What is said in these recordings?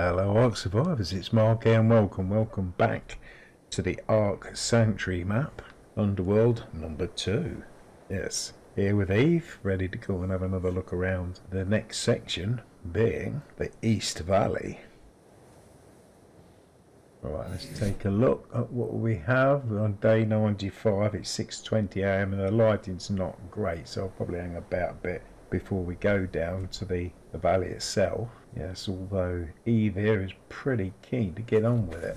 Hello Ark Survivors, it's Mark here and welcome back to the Ark Sanctuary map, Underworld number 2. Yes, here with Eve, ready to go and have another look around the next section, being the East Valley. Alright, let's take a look at what we have. We're on day 95, it's 6:20 AM and the lighting's not great, so I'll probably hang about a bit before we go down to the valley itself. Yes, although Eve here is pretty keen to get on with it.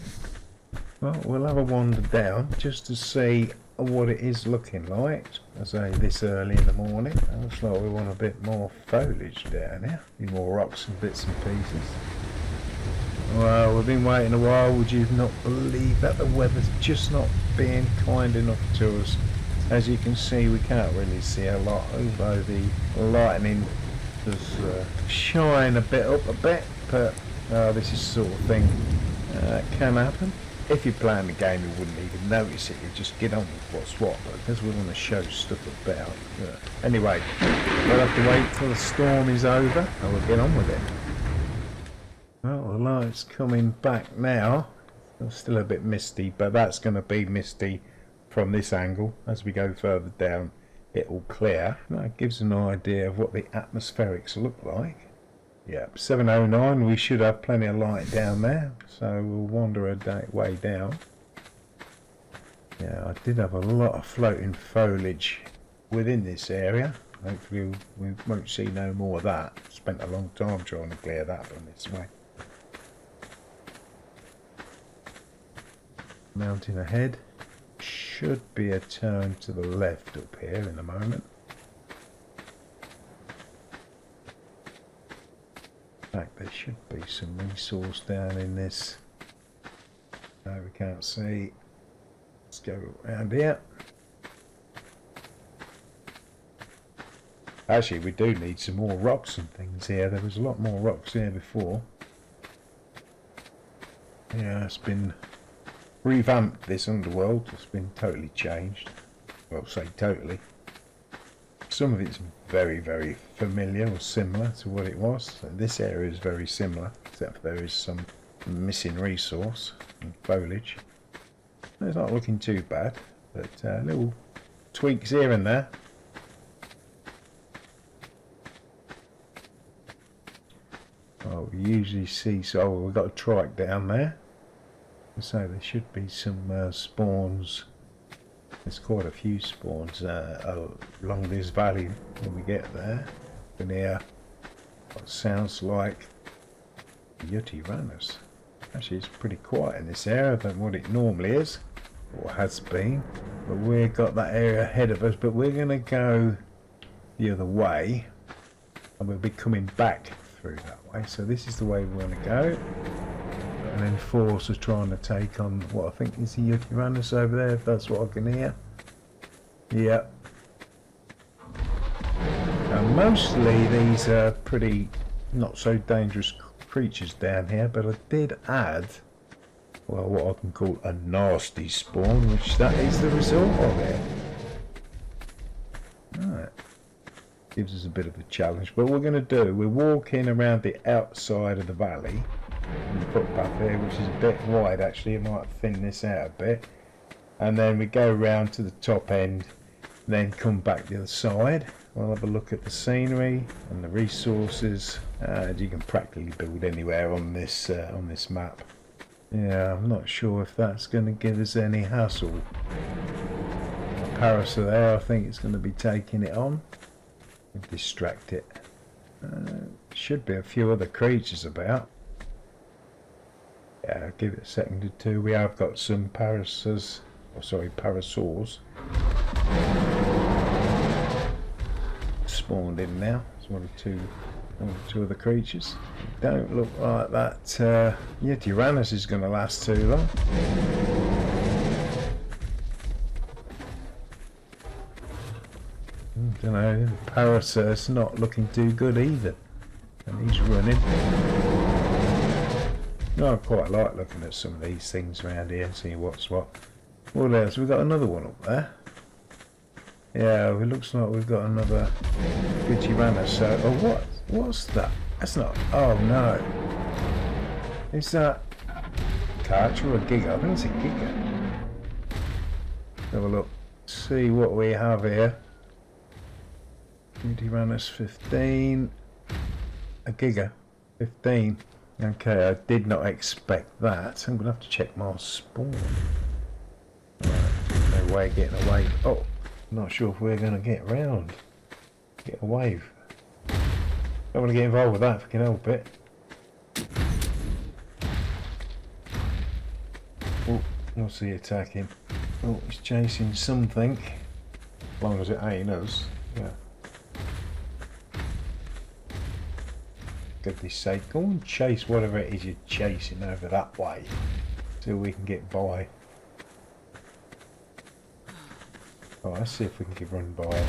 Well, we'll have a wander down just to see what it is looking like. As I say, this early in the morning. It looks like we want a bit more foliage down here. A few more rocks and bits and pieces. Well, we've been waiting a while. Would you not believe that the weather's just not being kind enough to us? As you can see, we can't really see a lot, although the lightning does shine a bit up a bit, but this is the sort of thing can happen. If you're playing the game, you wouldn't even notice it. You just get on with what's what, but because we want to show stuff about. Anyway, we'll have to wait till the storm is over and we'll get on with it. Well, the light's coming back now. It's still a bit misty, but that's going to be misty from this angle. As we go further down, it will clear. That gives an idea of what the atmospherics look like. Yeah, 7:09, we should have plenty of light down there, so we'll wander a way down. Yeah, I did have a lot of floating foliage within this area. Hopefully we won't see no more of that. Spent a long time trying to clear that from this way. Mountain ahead. Should be a turn to the left up here in a moment. In fact, there should be some resource down in this. No, we can't see. Let's go around here. Actually, we do need some more rocks and things here. There was a lot more rocks here before. Yeah, it's been revamped, this underworld. It's been totally changed. Well, say totally. Some of it's very, very familiar or similar to what it was. And this area is very similar, except there is some missing resource and foliage. It's not looking too bad, but little tweaks here and there. Oh, we usually see, so we've got a trike down there. So there should be some spawns. There's quite a few spawns along this valley when we get there. And here, what sounds like Yeti-runners. Actually, it's pretty quiet in this area than what it normally is, or has been. But we've got that area ahead of us. But we're going to go the other way, and we'll be coming back through that way. So this is the way we want to go. And then force are trying to take on what I think is the Yeti-runners over there, if that's what I can hear. Yep. And mostly these are pretty not so dangerous creatures down here, but I did add, well, what I can call a nasty spawn, which that is the result of it. Alright. Gives us a bit of a challenge. But what we're going to do, we're walking around the outside of the valley. The footpath here, which is a bit wide actually, it might thin this out a bit, and then we go round to the top end, then come back the other side. We'll have a look at the scenery and the resources. You can practically build anywhere on this map. Yeah, I'm not sure if that's going to give us any hassle. A parasol there, I think it's going to be taking it on and distract it. Should be a few other creatures about. Yeah, give it a second or two. We have got some parasaurs. Spawned in now. It's one or two other creatures. Don't look like that Yeti-runners is going to last too long. Don't know. The parasaur's not looking too good either, and he's running. No, I quite like looking at some of these things around here and seeing what's what. What else? We've got another one up there. Yeah, it looks like we've got another Yeti-runner. So, oh, what's that? That's not. Oh no. Is that catch or a giga? I think it's a giga. Have a look. See what we have here. Duty runners 15. A giga. 15. Okay, I did not expect that. I'm gonna have to check my spawn. Right, no way getting away. Oh, not sure if we're gonna get round. Get a wave. Don't want to get involved with that if I can help it. Oh, what's he attacking? Oh, he's chasing something. As long as it ain't us. Yeah. Goodness sake, go and chase whatever it is you're chasing over that way. Till we can get by. Oh, let's see if we can get run by it.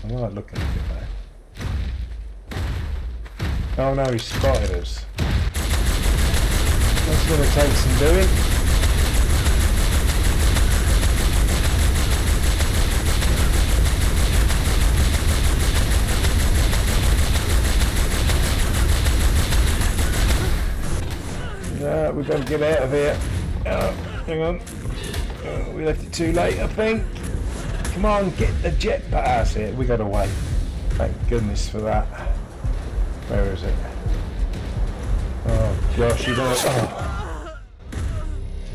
I like looking at it though. Oh no, he spotted us. That's going to take some doing. No, we've got to get out of here. Oh, hang on. Oh, we left it too late, I think. Come on, get the jet pass here. We got away. Thank goodness for that. Where is it? Oh gosh, you don't. Oh.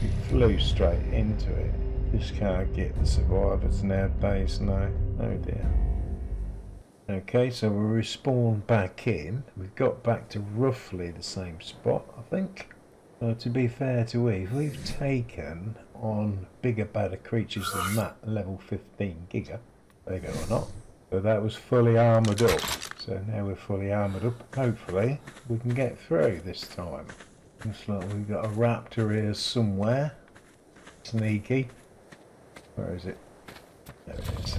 He flew straight into it. Just can't get the survivors nowadays. No, oh dear. Okay, so we respawned back in. We've got back to roughly the same spot, I think. To be fair to Eve, we've taken on bigger, badder creatures than that, level 15 giga, believe it or not. But that was fully armoured up. So now we're fully armoured up. Hopefully we can get through this time. Looks like we've got a raptor here somewhere. Sneaky. Where is it? There it is.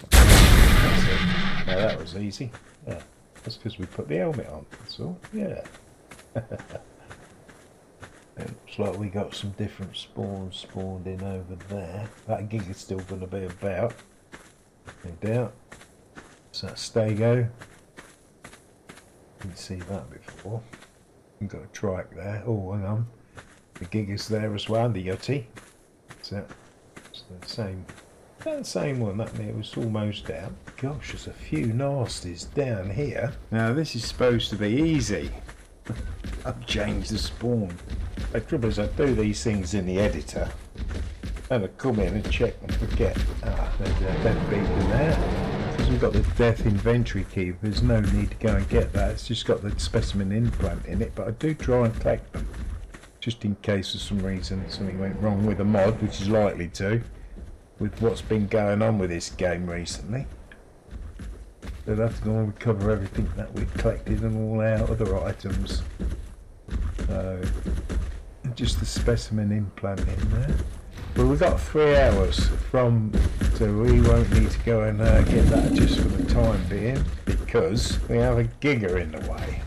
That's it. Now that was easy. Yeah. That's because we put the helmet on. That's all. Yeah. It looks like we got some different spawns spawned in over there. That gig is still going to be about. No doubt. So that Stego. Didn't see that before. We've got a trike there. Oh, hang on. The gig is there as well, the Yachty. So it's the same. The same one, that it was almost down. Gosh, there's a few nasties down here. Now this is supposed to be easy. I've changed the spawn. The trouble is I do these things in the editor and I come in and check and forget. Ah, there's a death beacon there. Because we've got the death inventory key, there's no need to go and get that. It's just got the specimen implant in it, but I do try and collect them. Just in case for some reason something went wrong with a mod, which is likely to, with what's been going on with this game recently. They'll have to go and recover everything that we've collected and all our other items. So, just the specimen implant in there. Well, we've got 3 hours from, so we won't need to go and get that just for the time being, because we have a giga in the way.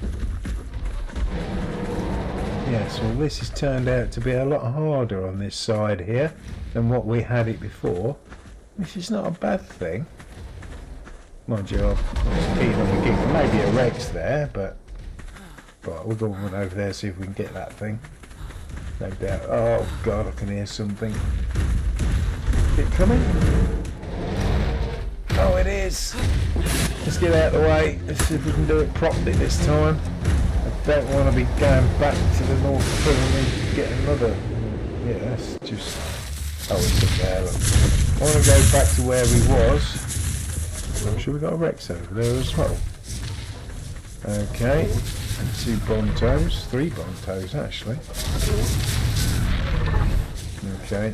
Yes, well this has turned out to be a lot harder on this side here than what we had it before, which is not a bad thing. Mind you, I was keen on the giga. Maybe a Rex there, but right, we'll go on over there, see if we can get that thing. No doubt. Oh god, I can hear something. Is it coming? Oh, it is! Let's get out of the way. Let's see if we can do it properly this time. I don't want to be going back to the North Pyramid to get another. Yeah, that's just. Oh, it's up there. Look. I want to go back to where we was. I'm sure we got a Rex over there as well. Okay. And 2 Bontos, 3 Bontos actually. Okay.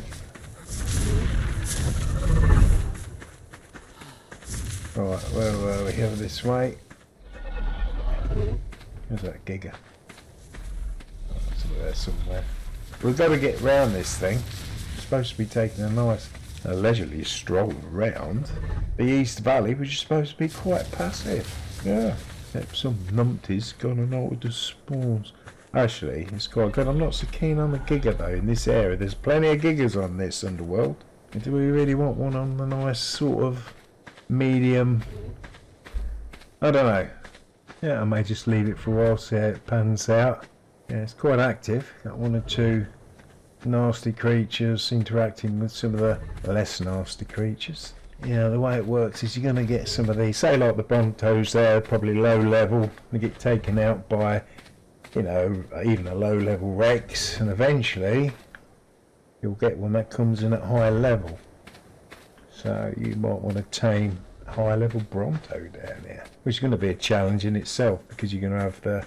Right, where were we? Over this way. Where's that giga? Oh, it's over there somewhere. We've got to get round this thing. We're supposed to be taking a nice leisurely stroll around the East Valley, which is supposed to be quite passive. Yeah. Except some numpties gone and altered spawns. Actually, it's quite good. I'm not so keen on the giga though in this area. There's plenty of gigas on this underworld. Do we really want one on the nice sort of medium? I don't know. Yeah, I may just leave it for a while, see how it pans out. Yeah, it's quite active. Got one or two nasty creatures interacting with some of the less nasty creatures. Yeah, the way it works is you're going to get some of these, say like the Brontos there, probably low level, they get taken out by, you know, even a low level Rex, and eventually you'll get one that comes in at high level. So you might want to tame a high level Bronto down here, which is going to be a challenge in itself, because you're going to have the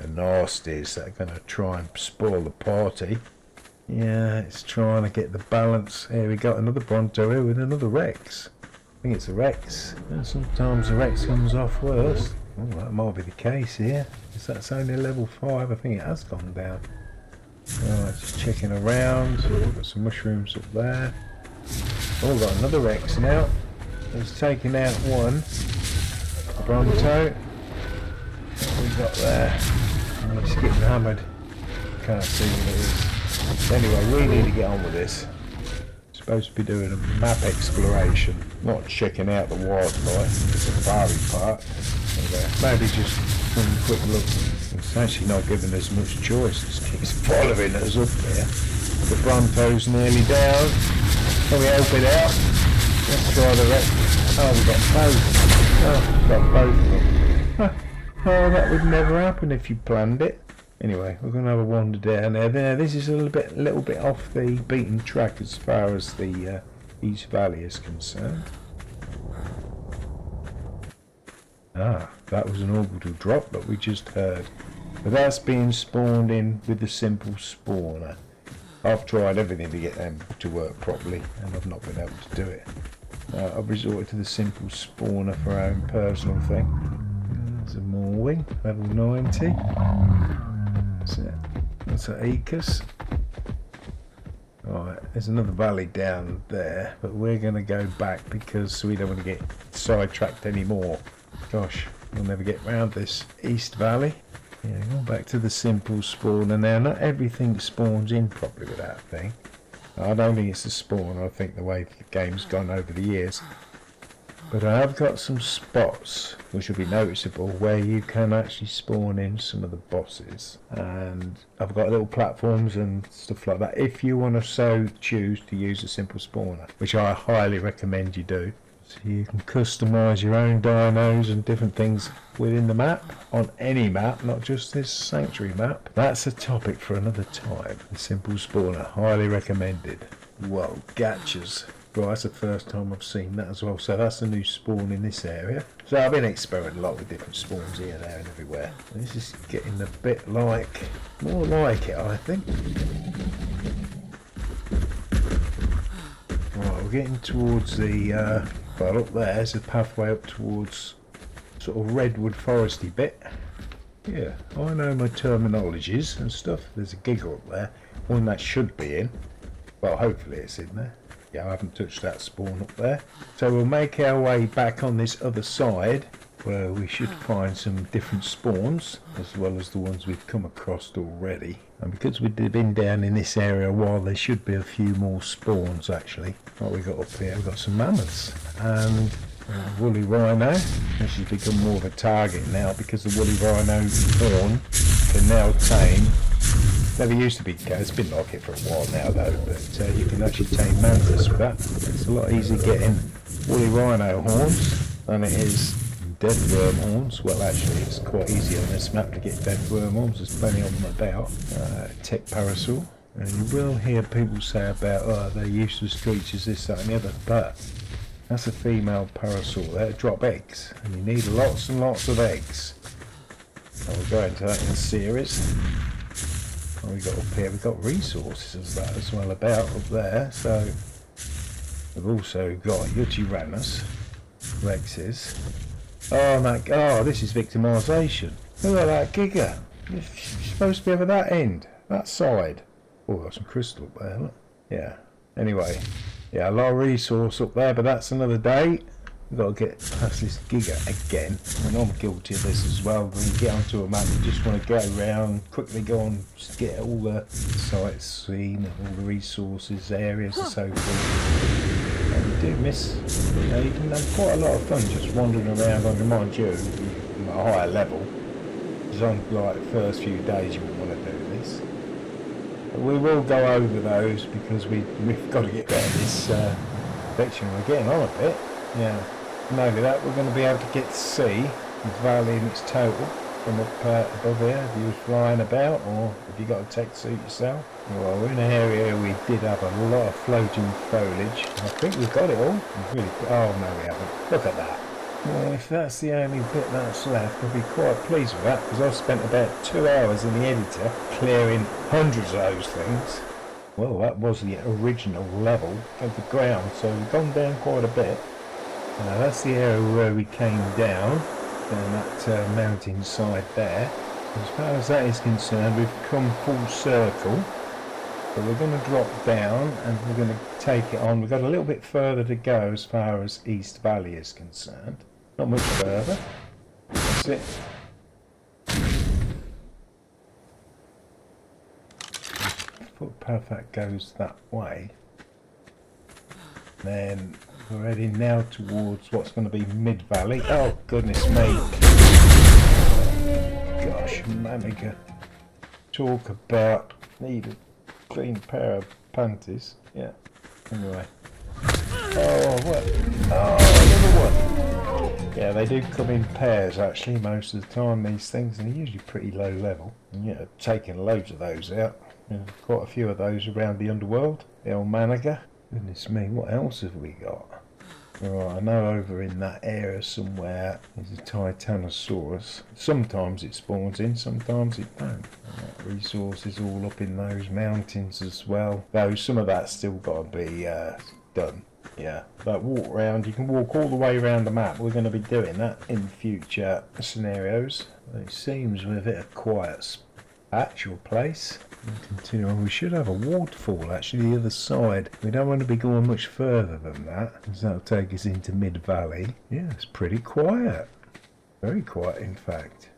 nasties that are going to try and spoil the party. Yeah, it's trying to get the balance. Here we got another Bronto here with another Rex. I think it's a Rex, and sometimes the Rex comes off worse. Oh, that might be the case here, because that's only level 5. I think it has gone down. Right, just checking around. We've got some mushrooms up there. Oh, we've got another Rex now. He's taking out one Bronto. What we got there? Oh, it's getting hammered. Can't see what it is. Anyway, we need to get on with this. Supposed to be doing a map exploration, not checking out the wildlife, the safari part. Maybe just having a quick look. It's actually not giving us much choice. It keeps following us up there. The Bronto's nearly down. Can we help it out? Let's try the rest. Oh, we got both. Oh, we got both of them. Oh, that would never happen if you planned it. Anyway, we're going to have a wander down there. This is a little bit off the beaten track as far as the East Valley is concerned. Ah, that was an orbital drop that we just heard. But that's being spawned in with the simple spawner. I've tried everything to get them to work properly, and I've not been able to do it. I've resorted to the simple spawner for our own personal thing. There's a Morwing, level 90. That's an Acus. Right, there's another valley down there, but we're going to go back because we don't want to get sidetracked anymore. Gosh, we'll never get round this East Valley. Yeah, go back to the simple spawner now. Not everything spawns in properly with that thing. I don't think it's the spawn, I think the way the game's gone over the years. But I have got some spots which will be noticeable where you can actually spawn in some of the bosses, and I've got little platforms and stuff like that if you want to so choose to use a simple spawner, which I highly recommend you do. So you can customise your own dinos and different things within the map, on any map, not just this sanctuary map. That's a topic for another time. The simple spawner, highly recommended. Whoa, gachas. Right, that's the first time I've seen that as well. So that's a new spawn in this area. So I've been experimenting a lot with different spawns here, there and everywhere. This is getting a bit like, more like it, I think. Right, we're getting towards the, well, up there's a pathway up towards sort of redwood foresty bit. Yeah, I know my terminologies and stuff. There's a giggle up there, one that should be in. Well, hopefully it's in there. Yeah, I haven't touched that spawn up there. So we'll make our way back on this other side, where we should find some different spawns, as well as the ones we've come across already. And because we've been down in this area a while, there should be a few more spawns actually. What we got up here, we've got some mammoths and woolly rhino. This has become more of a target now because the woolly rhino horn can now tame. Never used to be, it's been like it for a while now though, but you can actually tame mantis with that. It's a lot easier getting woolly rhino horns than it is dead worm horns. Well, actually it's quite easy on this map to get dead worm horns, there's plenty of them about. Tech parasol, and you will hear people say about, oh, they're useless creatures, this, that and the other, but that's a female parasol, they drop eggs, and you need lots and lots of eggs. I'll go into that in a series. We got up here, we've got resources of that as well about up there, so we've also got Yutyrannus Rexes. Oh my god, this is victimisation. Look at that giga. You're supposed to be over that end, that side. Oh, got some crystal up there, look. Yeah, anyway, yeah, a lot of resource up there, but that's another day. We've got to get past this giga again, and I'm guilty of this as well. When you get onto a map, you just want to go around, quickly go on, just get all the sights seen, all the resources, areas and so forth. And you do miss, you know, you can have quite a lot of fun just wandering around on your mind you. a higher level. Because on like the first few days you wouldn't want to do this. But we will go over those because we've got to get out of this section. We're getting on a bit. Yeah. Maybe that we're going to be able to get to see the valley in its total from up above here if you was flying about, or if you got a tech suit yourself. Well, we're in an area we did have a lot of floating foliage. I think we've got it all. Really, oh no we haven't. Look at that. Well, if that's the only bit that's left, I'll be quite pleased with that, because I've spent about 2 hours in the editor clearing hundreds of those things. Well, that was the original level of the ground, so we've gone down quite a bit. Now that's the area where we came down that mountain side there. As far as that is concerned, we've come full circle. So we're going to drop down and we're going to take it on. We've got a little bit further to go as far as East Valley is concerned. Not much further. That's it. Footpath that goes that way. Then we're heading now towards what's going to be Mid-Valley. Oh, goodness me. Gosh, Maniga. Talk about need a clean pair of panties. Yeah. Anyway. Oh, what? Oh, another one. Yeah, they do come in pairs, actually, most of the time, these things, and they're usually pretty low level. And, yeah, taking loads of those out. There's quite a few of those around the underworld. The old Maniga. Goodness me, what else have we got? Right, I know over in that area somewhere there's a Titanosaurus. Sometimes it spawns in, sometimes it don't. Resources all up in those mountains as well. Though some of that's still got to be done. Yeah, but walk round, you can walk all the way around the map. We're going to be doing that in future scenarios. It seems we're a bit of quiet actual place. Continue on. We should have a waterfall actually the other side. We don't want to be going much further than that, because that'll take us into Mid-Valley. Yeah, it's pretty quiet. Very quiet, in fact.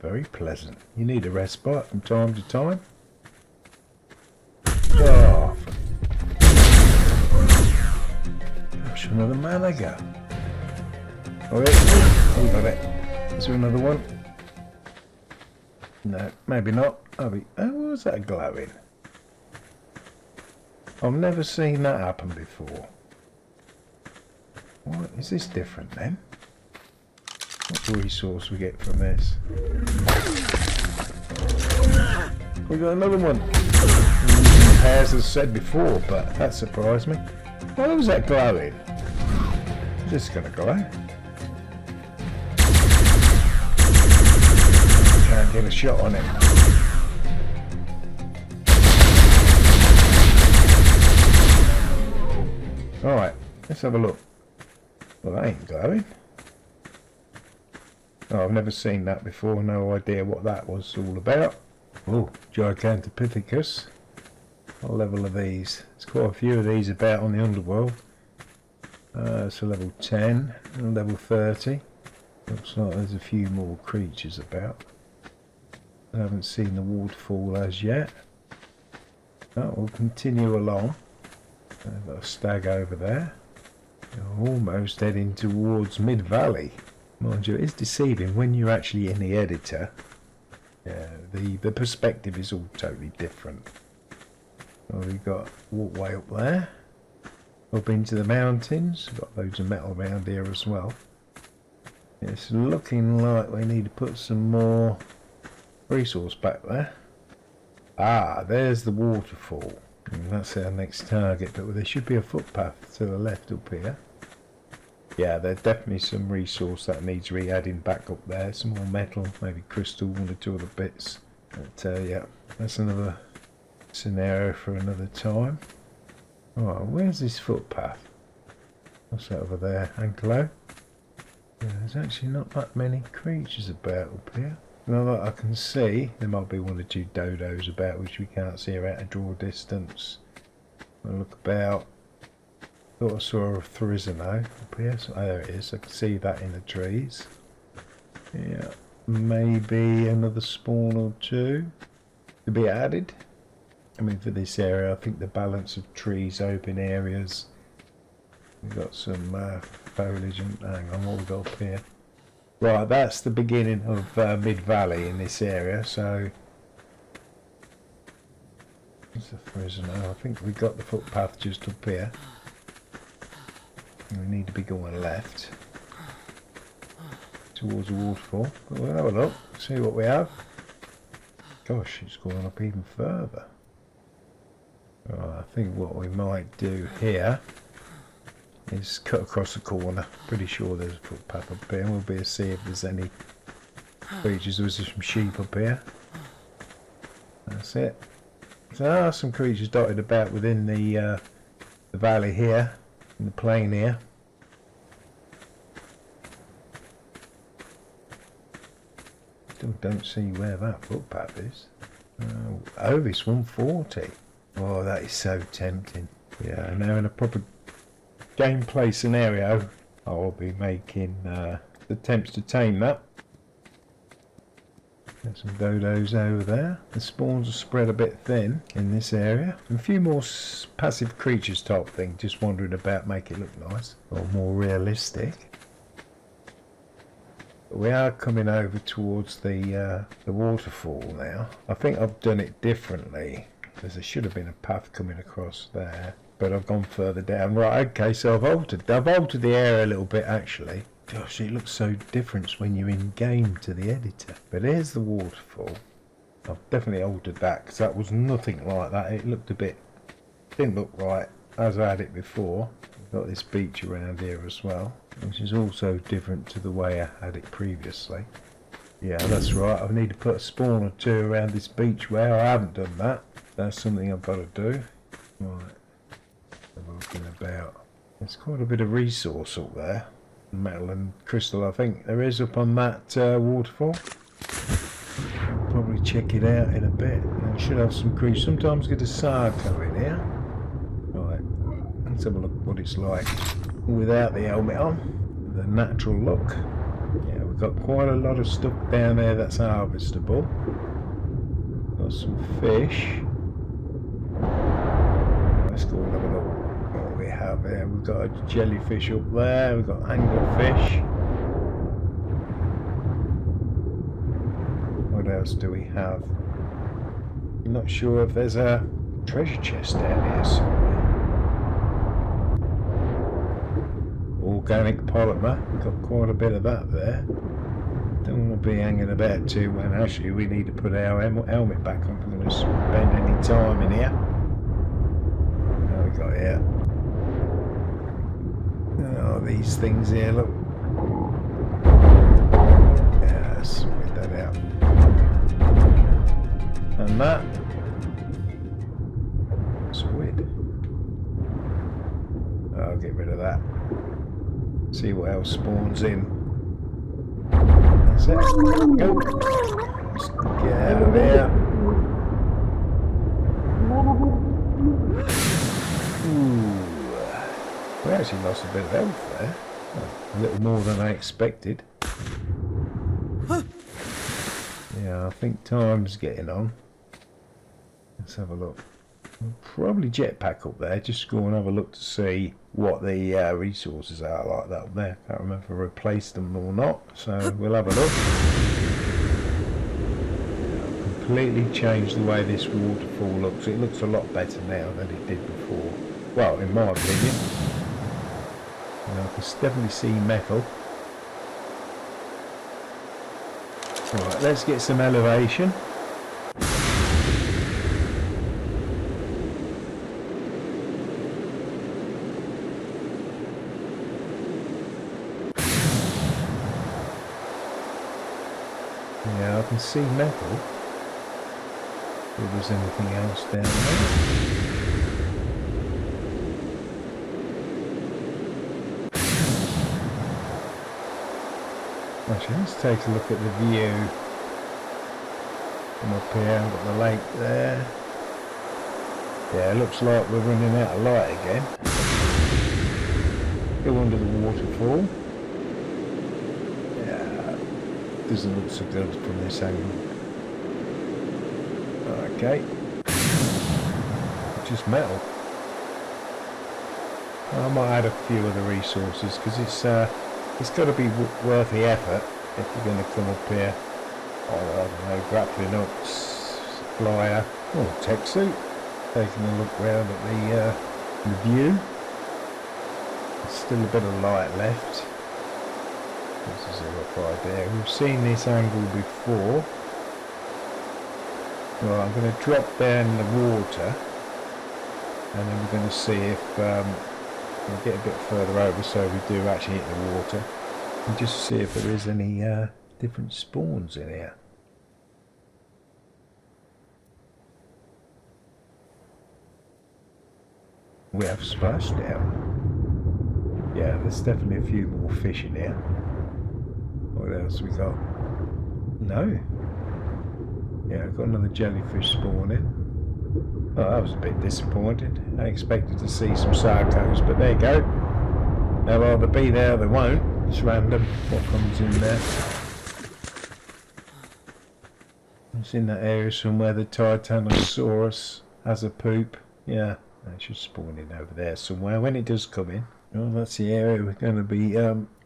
Very pleasant. You need a respite from time to time. Oh, gosh, another Maniga. Oh, we got it. Is there another one? No, maybe not. Oh, what was that glowing? I've never seen that happen before. What is this different then? What resource we get from this? We got another one. As I said before, but that surprised me. Why was that glowing? Is this gonna glow? Can't get a shot on it. Alright, let's have a look. Well, that ain't glowing. Oh, I've never seen that before, no idea what that was all about. Oh, Gigantopithecus. What level are these? There's quite a few of these about on the underworld. So level 10 and level 30. Looks like there's a few more creatures about. I haven't seen the waterfall as yet. Oh, we'll continue along. I've got a stag over there. You're almost heading towards Mid-Valley. Mind you, it's deceiving when you're actually in the editor. Yeah, the perspective is all totally different. Well, we've got walkway up there. Up into the mountains. We've got loads of metal around here as well. It's looking like we need to put some more resource back there. Ah, there's the waterfall. And that's our next target, but there should be a footpath to the left up here. Yeah, there's definitely some resource that needs re-adding back up there. Some more metal, maybe crystal, one or two other bits. But yeah, that's another scenario for another time. Alright, where's this footpath? What's that over there? Anklo? Yeah, there's actually not that many creatures about up here. Now that I can see, there might be one or two dodos about which we can't see at a draw distance. I'll look about. Thought I saw a Thurizano up here. So, oh, there it is. I can see that in the trees. Yeah, maybe another spawn or two to be added. I mean, for this area, I think the balance of trees, open areas. We've got some foliage and hang on, what we've got up here. Right, that's the beginning of mid-valley in this area, so... What's the prisoner? I think we got the footpath just up here. We need to be going left. Towards the waterfall. But we'll have a look, see what we have. Gosh, it's going up even further. Right, I think what we might do here is cut across the corner. Pretty sure there's a footpath up here. We'll be able to see if there's any creatures. There was some sheep up here. That's it. So there are some creatures dotted about within the valley here, in the plain here. Still don't see where that footpath is. Oh, it's 140. Oh, that is so tempting. Yeah, now in a proper gameplay scenario, I'll be making attempts to tame that. There's some dodos over there. The spawns are spread a bit thin in this area. A few more passive creatures type thing, just wandering about, make it look nice or more realistic. But we are coming over towards the waterfall now. I think I've done it differently, because there should have been a path coming across there, but I've gone further down. Right, okay, so I've altered the area a little bit actually. Gosh, it looks so different when you're in game to the editor. But here's the waterfall. I've definitely altered that because that was nothing like that. It looked a bit, didn't look right as I had it before. We've got this beach around here as well, which is also different to the way I had it previously. Yeah, that's right. I need to put a spawn or two around this beach where I haven't done that. That's something I've got to do. Right, I'm looking about. There's quite a bit of resource up there. Metal and crystal, I think there is up on that waterfall. I'll probably check it out in a bit. I should have some creatures. Sometimes get a Sarco in here. Right, let's have a look what it's like without the helmet on. The natural look. Yeah, we've got quite a lot of stuff down there that's harvestable. Got some fish. Let's go and have a look. We have here, we've got a jellyfish up there, we've got anglerfish. What else do we have? I'm not sure if there's a treasure chest down here somewhere. Organic polymer, we've got quite a bit of that there. Don't want to be hanging about too when actually we need to put our helmet back on if we're going to spend any time in here. What have we got here? Oh, these things here, look. Yes, get that out. And that. Squid. I'll get rid of that. See what else spawns in. That's it. Go. Let's get out of here. Ooh. We actually lost a bit of health there. A little more than I expected. Yeah, I think time's getting on. Let's have a look. We'll probably jetpack up there, just go and have a look to see what the resources are like that up there. Can't remember if I replaced them or not, so we'll have a look. I've completely changed the way this waterfall looks. It looks a lot better now than it did before. Well, in my opinion. I can definitely see metal. Right, let's get some elevation. Yeah, I can see metal. If there's anything else down there. Actually, let's take a look at the view from up here. I've got the lake there. Yeah, it looks like we're running out of light again. Go under the waterfall. Yeah, doesn't look so good from this angle. Okay. Just metal. I might add a few other resources because it's got to be worth the effort. if you're going to come up here. Oh, I don't know, grappling hooks, flyer, oh, tech suit. Taking a look round at the view. There's still a bit of light left. This is a rough idea. We've seen this angle before. Well, I'm going to drop down the water, and then we're going to see if we'll get a bit further over so we do actually hit the water, and just see if there is any different spawns in here. We have splashed down. Yeah, there's definitely a few more fish in here. What else we got? No. Yeah, I've got another jellyfish spawning. Oh, that was a bit disappointed. I expected to see some sarcos, but there you go. They'll either be there or they won't. It's random what comes in there. It's in that area somewhere the Titanosaurus has a poop. Yeah, that should spawn in over there somewhere when it does come in. Well, that's the area we're going to be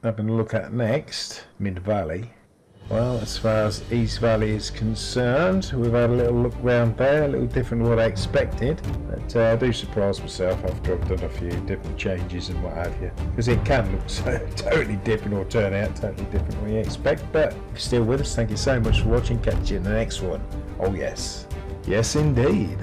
having a look at next, Mid-Valley. Well, as far as East Valley is concerned, we've had a little look round there, a little different than what I expected. But I do surprise myself after I've done a few different changes and what have you. Because it can look so totally different or turn out totally different than you expect. But if you're still with us, thank you so much for watching. Catch you in the next one. Oh yes. Yes indeed.